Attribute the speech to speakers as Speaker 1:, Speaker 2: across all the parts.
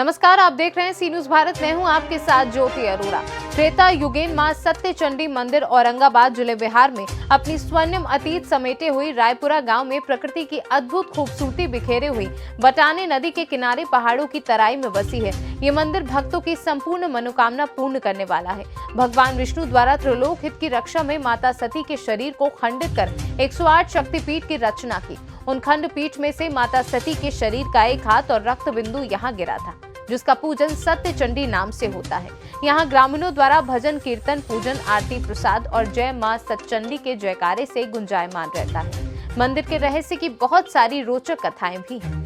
Speaker 1: नमस्कार, आप देख रहे हैं सी न्यूज भारत। मैं हूं आपके साथ ज्योति अरोड़ा। त्रेता युगेन मां सत्य चंडी मंदिर औरंगाबाद जिले बिहार में अपनी स्वर्णिम अतीत समेटे हुई रायपुरा गांव में प्रकृति की अद्भुत खूबसूरती बिखेरे हुई बटाने नदी के किनारे पहाड़ों की तराई में बसी है। ये मंदिर भक्तों की संपूर्ण मनोकामना पूर्ण करने वाला है। भगवान विष्णु द्वारा त्रिलोक हित की रक्षा में माता सती के शरीर को खंडित कर 108 शक्तिपीठ की रचना की। उन खंडपीठ में से माता सती के शरीर का एक हाथ और रक्त बिंदु यहाँ गिरा था, जिसका पूजन सत्य चंडी नाम से होता है। यहाँ ग्रामीणों द्वारा भजन कीर्तन, पूजन, आरती, प्रसाद और जय मां सतचंडी के जयकारे से गुंजायमान रहता है। मंदिर के रहस्य की बहुत सारी रोचक कथाएं भी हैं।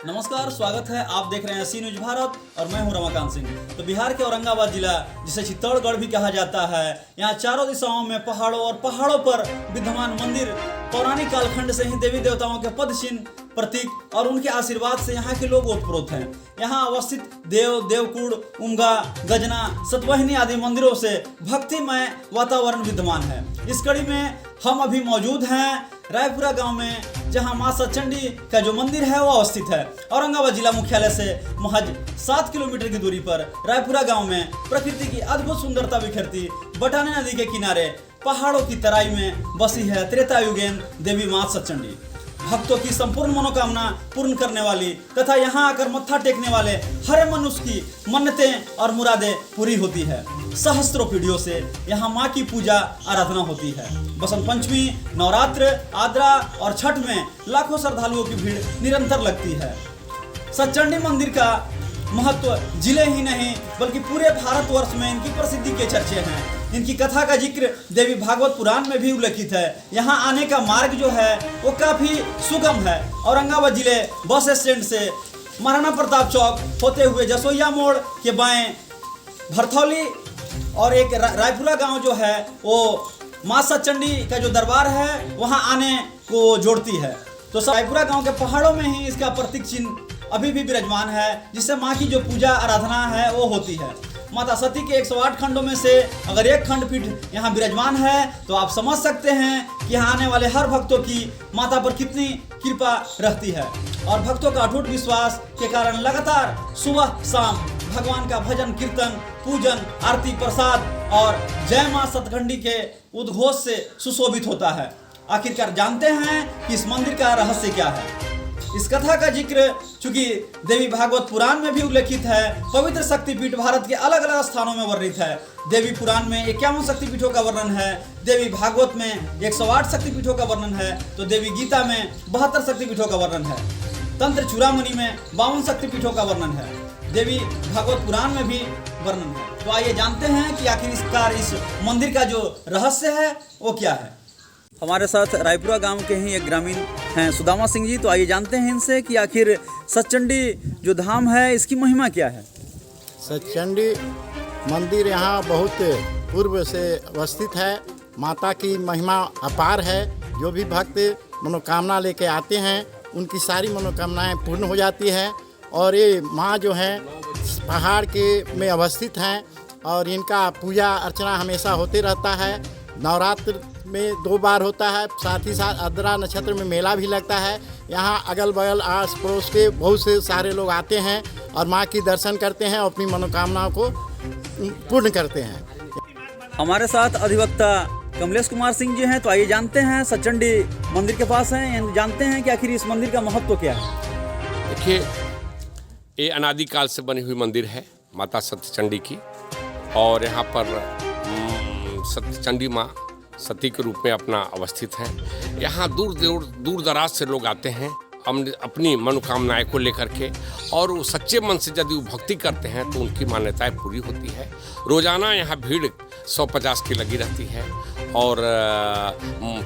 Speaker 2: नमस्कार, स्वागत है। आप देख रहे हैं सी न्यूज भारत और मैं हूं रमाकांत सिंह। तो बिहार के औरंगाबाद जिला, जिसे चित्तौड़गढ़ भी कहा जाता है, यहाँ चारों दिशाओं में पहाड़ों और पहाड़ों पर विद्यमान मंदिर पौराणिक कालखंड से ही देवी देवताओं के पद चिन्ह, प्रतीक और उनके आशीर्वाद से यहाँ के लोग ओतप्रोत हैं। यहाँ अवस्थित देव, देवकुंड, उमगा, गजना, सतवाहिनी आदि मंदिरों से भक्तिमय वातावरण विद्यमान है। इस कड़ी में हम अभी मौजूद हैं रायपुरा गांव में, जहां मां सतचंडी का जो मंदिर है वो अवस्थित है। औरंगाबाद जिला मुख्यालय से महज 7 किलोमीटर की दूरी पर रायपुरा गांव में प्रकृति की अद्भुत सुंदरता बिखरती बटाने नदी के किनारे पहाड़ों की तराई में बसी है त्रेता युगेन देवी मां सतचंडी। भक्तों की संपूर्ण मनोकामना पूर्ण करने वाली तथा यहाँ आकर मत्था टेकने वाले हर मनुष्य की मन्नतें और मुरादें पूरी होती है। सहस्त्रों पीढ़ियों से यहाँ माँ की पूजा आराधना होती है। बसंत पंचमी, नवरात्र, आद्रा और छठ में लाखों श्रद्धालुओं की भीड़ निरंतर लगती है। सतचंडी मंदिर का महत्व जिले ही नहीं बल्कि पूरे भारतवर्ष में इनकी प्रसिद्धि के चर्चे हैं। इनकी कथा का जिक्र देवी भागवत पुराण में भी उल्लेखित है। यहाँ आने का मार्ग जो है वो काफ़ी सुगम है। औरंगाबाद जिले बस स्टैंड से महाराणा प्रताप चौक होते हुए जसोइया मोड़ के बाएं भरथौली और एक रायपुरा गांव जो है वो मां सतचंडी का जो दरबार है वहाँ आने को जोड़ती है। तो रायपुरा गांव के पहाड़ों में ही इसका प्रतीक चिन्ह अभी भी विराजमान है, जिससे माँ की जो पूजा आराधना है वो होती है। माता सती के 108 खंडों में से अगर एक खंडपीठ यहाँ विराजमान है तो आप समझ सकते हैं कि यहाँ आने वाले हर भक्तों की माता पर कितनी कृपा रहती है। और भक्तों का अटूट विश्वास के कारण लगातार सुबह शाम भगवान का भजन कीर्तन पूजन आरती प्रसाद और जय मां सतखंडी के उद्घोष से सुशोभित होता है। आखिरकार जानते हैं कि इस मंदिर का रहस्य क्या है। इस कथा का जिक्र चूंकि देवी भागवत पुराण में भी उल्लेखित है, पवित्र शक्तिपीठ भारत के अलग अलग स्थानों में वर्णित है। देवी पुराण में 51 शक्तिपीठों का वर्णन है, देवी भागवत में 108 शक्तिपीठों का वर्णन है, तो देवी गीता में 72 शक्तिपीठों का वर्णन है, तंत्र चूड़ामणि में 52 शक्तिपीठों का वर्णन है, देवी भागवत पुराण में भी वर्णन है। तो आइए जानते हैं कि आखिरकार इस मंदिर का जो रहस्य है वो क्या है। हमारे साथ रायपुरा गांव के ही एक ग्रामीण हैं सुदामा सिंह जी। तो आइए जानते हैं इनसे कि आखिर सतचंडी जो धाम है इसकी महिमा क्या है।
Speaker 3: सतचंडी मंदिर यहाँ बहुत पूर्व से अवस्थित है। माता की महिमा अपार है। जो भी भक्त मनोकामना लेके आते हैं उनकी सारी मनोकामनाएं पूर्ण हो जाती है। और ये माँ जो हैं पहाड़ के में अवस्थित हैं और इनका पूजा अर्चना हमेशा होते रहता है। नवरात्र में 2 बार होता है, साथ ही साथ आर्द्रा नक्षत्र में मेला भी लगता है। यहाँ अगल बगल आस पड़ोस के बहुत से सारे लोग आते हैं और माँ की दर्शन करते हैं और अपनी मनोकामनाओं को पूर्ण करते हैं।
Speaker 2: हमारे साथ अधिवक्ता कमलेश कुमार सिंह जी हैं। तो आइए जानते हैं सतचंडी मंदिर के पास हैं, जानते हैं कि आखिर इस मंदिर का महत्व क्या है।
Speaker 4: देखिए, ये अनादिकाल से बनी हुई मंदिर है माता सत्यचंडी की। और यहाँ पर सत्यचंडी माँ सती के रूप में अपना अवस्थित है। यहाँ दूर दराज से लोग आते हैं अपनी मनोकामनाएं को लेकर के, और वो सच्चे मन से यदि वो भक्ति करते हैं तो उनकी मान्यताएं पूरी होती है। रोजाना यहाँ भीड़ 150 की लगी रहती है। और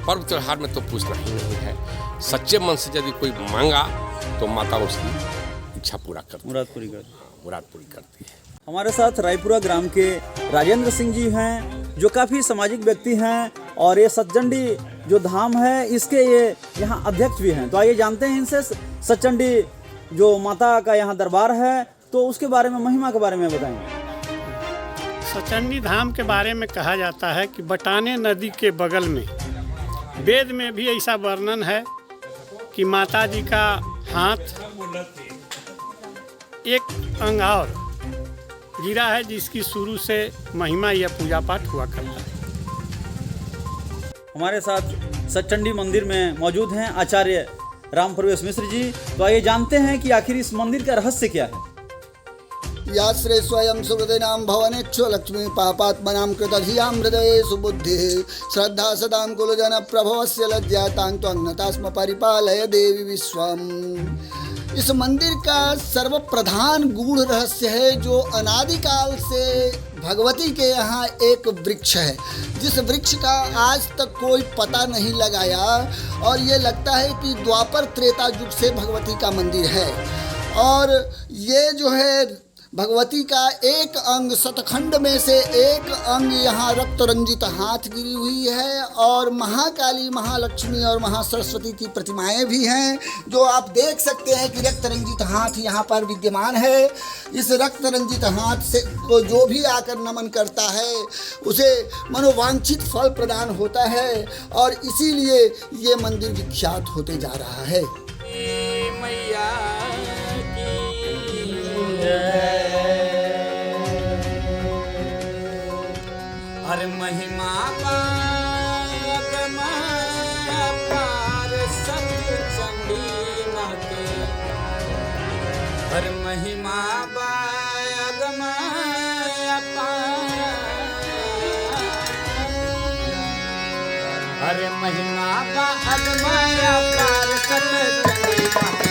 Speaker 4: पर्व त्यौहार में तो पूछना ही नहीं है। सच्चे मन से यदि कोई मांगा तो माता उसकी इच्छा पूरा करती है, मुराद पूरी करती है।
Speaker 2: हमारे साथ रायपुरा ग्राम के राजेंद्र सिंह जी हैं जो काफ़ी सामाजिक व्यक्ति हैं और ये सतचंडी जो धाम है इसके ये यहाँ अध्यक्ष भी हैं। तो आइए जानते हैं इनसे सतचंडी जो माता का यहाँ दरबार है तो उसके बारे में, महिमा के बारे में बताएंगे।
Speaker 5: सतचंडी धाम के बारे में कहा जाता है कि बटाने नदी के बगल में, वेद में भी ऐसा वर्णन है कि माता जी का हाथ एक अंग और गिरा है जिसकी शुरू से महिमा या पूजा पाठ हुआ करता है।
Speaker 2: हमारे साथ सतचंडी मंदिर में मौजूद हैं आचार्य राम प्रवेश मिश्र जी। तो आइए जानते हैं कि आखिर इस मंदिर का रहस्य क्या है।
Speaker 6: याश्रे स्वयं सुहृदनाम भवनेच्छु लक्ष्मी पापात्मनां कृतधियां हृदये सुबुद्धि श्रद्धा सदां कुलजन प्रभवस्य लज्जातां त्वं परिपालय देवी विश्वम। इस मंदिर का सर्वप्रधान गूढ़ रहस्य है जो अनादिकाल से भगवती के यहाँ एक वृक्ष है, जिस वृक्ष का आज तक कोई पता नहीं लगाया। और ये लगता है कि द्वापर त्रेता युग से भगवती का मंदिर है। और ये जो है भगवती का एक अंग, सतखंड में से एक अंग यहाँ रक्त रंजित हाथ गिरी हुई है। और महाकाली, महालक्ष्मी और महासरस्वती की प्रतिमाएं भी हैं जो आप देख सकते हैं कि रक्त रंजित हाथ यहाँ पर विद्यमान है। इस रक्त रंजित हाथ से को जो भी आकर नमन करता है उसे मनोवांछित फल प्रदान होता है। और इसीलिए ये मंदिर विख्यात होते जा रहा है।
Speaker 7: हर महिमा पार सतचंडी नाते, हर महिमा हर महिमा पार सतचंडी नाते।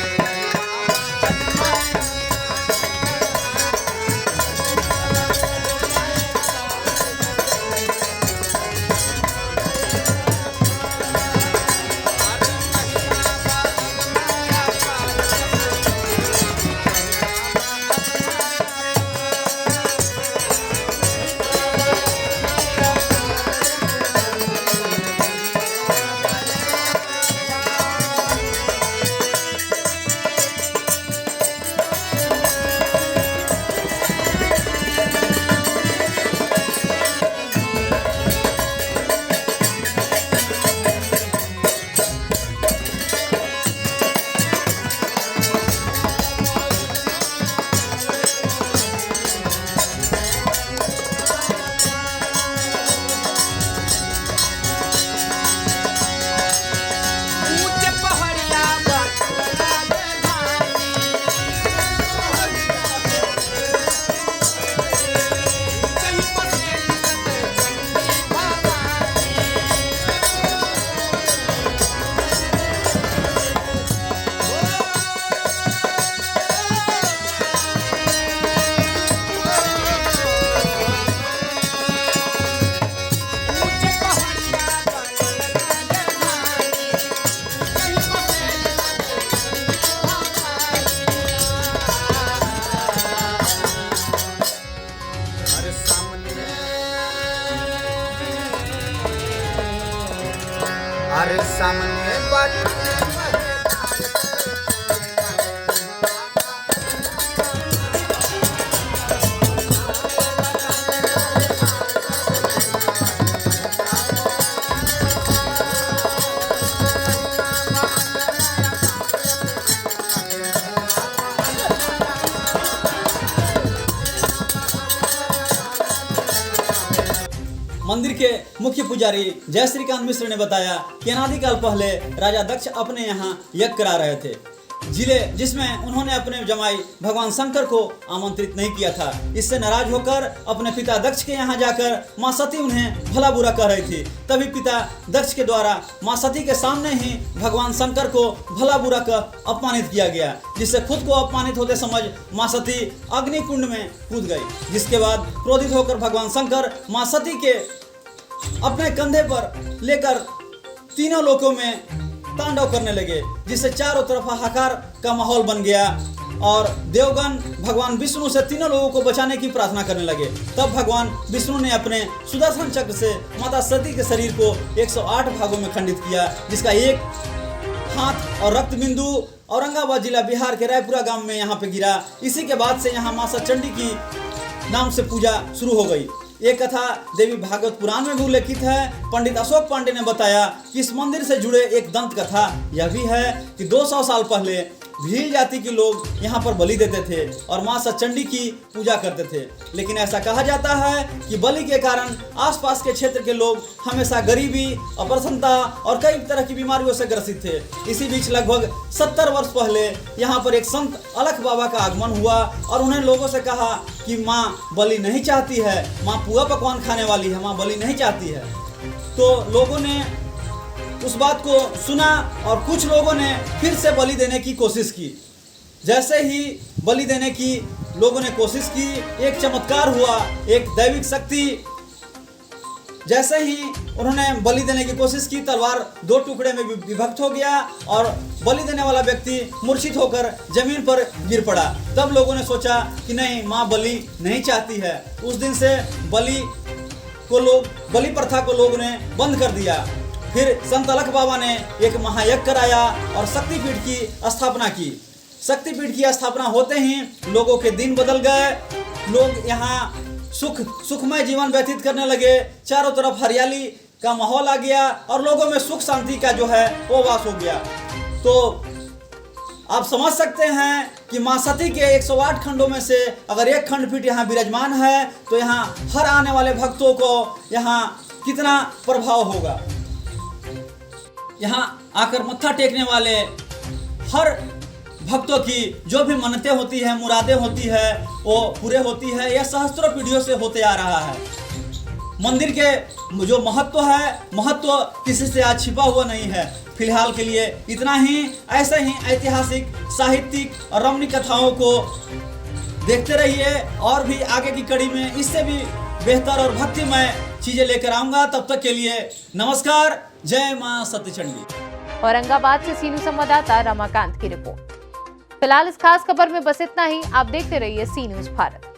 Speaker 7: अरे सामने बटन
Speaker 2: मंदिर के मुख्य पुजारी जय श्रीकांत मिश्र ने बताया कि अनादिकाल पहले राजा दक्ष अपने यहाँ यज्ञ करा रहे थे, जिसमें उन्होंने अपने जमाई भगवान शंकर को आमंत्रित नहीं किया था। इससे नाराज होकर अपने पिता दक्ष के यहाँ जाकर माँ सती उन्हें भला बुरा कह रही थी। तभी पिता दक्ष के द्वारा माँ सती के सामने ही भगवान शंकर को भला बुरा कह अपमानित किया गया, जिससे खुद को अपमानित होते समझ माँ सती अग्नि कुंड में कूद गई। जिसके बाद क्रोधित होकर भगवान शंकर माँ सती के अपने कंधे पर लेकर तीनों लोकों में तांडव करने लगे, जिससे चारों तरफ हाहाकार का माहौल बन गया और देवगण भगवान विष्णु से तीनों लोगों को बचाने की प्रार्थना करने लगे। तब भगवान विष्णु ने अपने सुदर्शन चक्र से माता सती के शरीर को 108 भागों में खंडित किया, जिसका एक हाथ और रक्त बिंदु औरंगाबाद जिला बिहार के रायपुरा गांव में यहाँ पे गिरा। इसी के बाद से यहाँ माँ सतचंडी की नाम से पूजा शुरू हो गई। ये कथा देवी भागवत पुराण में भी उल्लेखित है। पंडित अशोक पांडे ने बताया कि इस मंदिर से जुड़े एक दंत कथा यह भी है कि 200 साल पहले भील जाति के लोग यहाँ पर बलि देते थे और माँ सतचंडी की पूजा करते थे। लेकिन ऐसा कहा जाता है कि बलि के कारण आसपास के क्षेत्र के लोग हमेशा गरीबी, अप्रसन्नता और कई तरह की बीमारियों से ग्रसित थे। इसी बीच लगभग 70 वर्ष पहले यहाँ पर एक संत अलख बाबा का आगमन हुआ और उन्हें लोगों से कहा कि माँ बलि नहीं चाहती है, माँ पुआ पकवान खाने वाली है, माँ बलि नहीं चाहती है। तो लोगों ने उस बात को सुना और कुछ लोगों ने फिर से बलि देने की कोशिश की। जैसे ही बलि देने की लोगों ने कोशिश की, एक चमत्कार हुआ, एक दैविक शक्ति। जैसे ही उन्होंने बलि देने की कोशिश की, तलवार 2 टुकड़े में विभक्त हो गया और बलि देने वाला व्यक्ति मूर्छित होकर जमीन पर गिर पड़ा। तब लोगों ने सोचा कि नहीं, माँ बलि नहीं चाहती है। उस दिन से बलि प्रथा को लोगों ने बंद कर दिया। फिर संत अलख बाबा ने एक महायज्ञ कराया और शक्तिपीठ की स्थापना की। शक्तिपीठ की स्थापना होते ही लोगों के दिन बदल गए। लोग यहाँ सुखमय जीवन व्यतीत करने लगे। चारों तरफ हरियाली का माहौल आ गया और लोगों में सुख शांति का जो है वो वास हो गया। तो आप समझ सकते हैं कि माँ सती के 108 खंडों में से अगर एक खंडपीठ यहाँ विराजमान है तो यहाँ हर आने वाले भक्तों को यहाँ कितना प्रभाव होगा। यहाँ आकर मत्था टेकने वाले हर भक्तों की जो भी मन्नतें होती है, मुरादें होती है, वो पूरे होती है। यह सहस्त्रों पीढ़ियों से होते आ रहा है। मंदिर के जो महत्व है, महत्व किसी से आज छिपा हुआ नहीं है। फिलहाल के लिए इतना ही। ऐसे ही ऐतिहासिक, साहित्यिक और रमणीय कथाओं को देखते रहिए और भी आगे की कड़ी में इससे भी बेहतर और भक्तिमय चीजें लेकर आऊंगा। तब तक के लिए नमस्कार। जय मां सत्यचंडी।
Speaker 1: औरंगाबाद से सीनू संवाददाता रमाकांत की रिपोर्ट। फिलहाल इस खास खबर में बस इतना ही। आप देखते रहिए सी न्यूज़ भारत।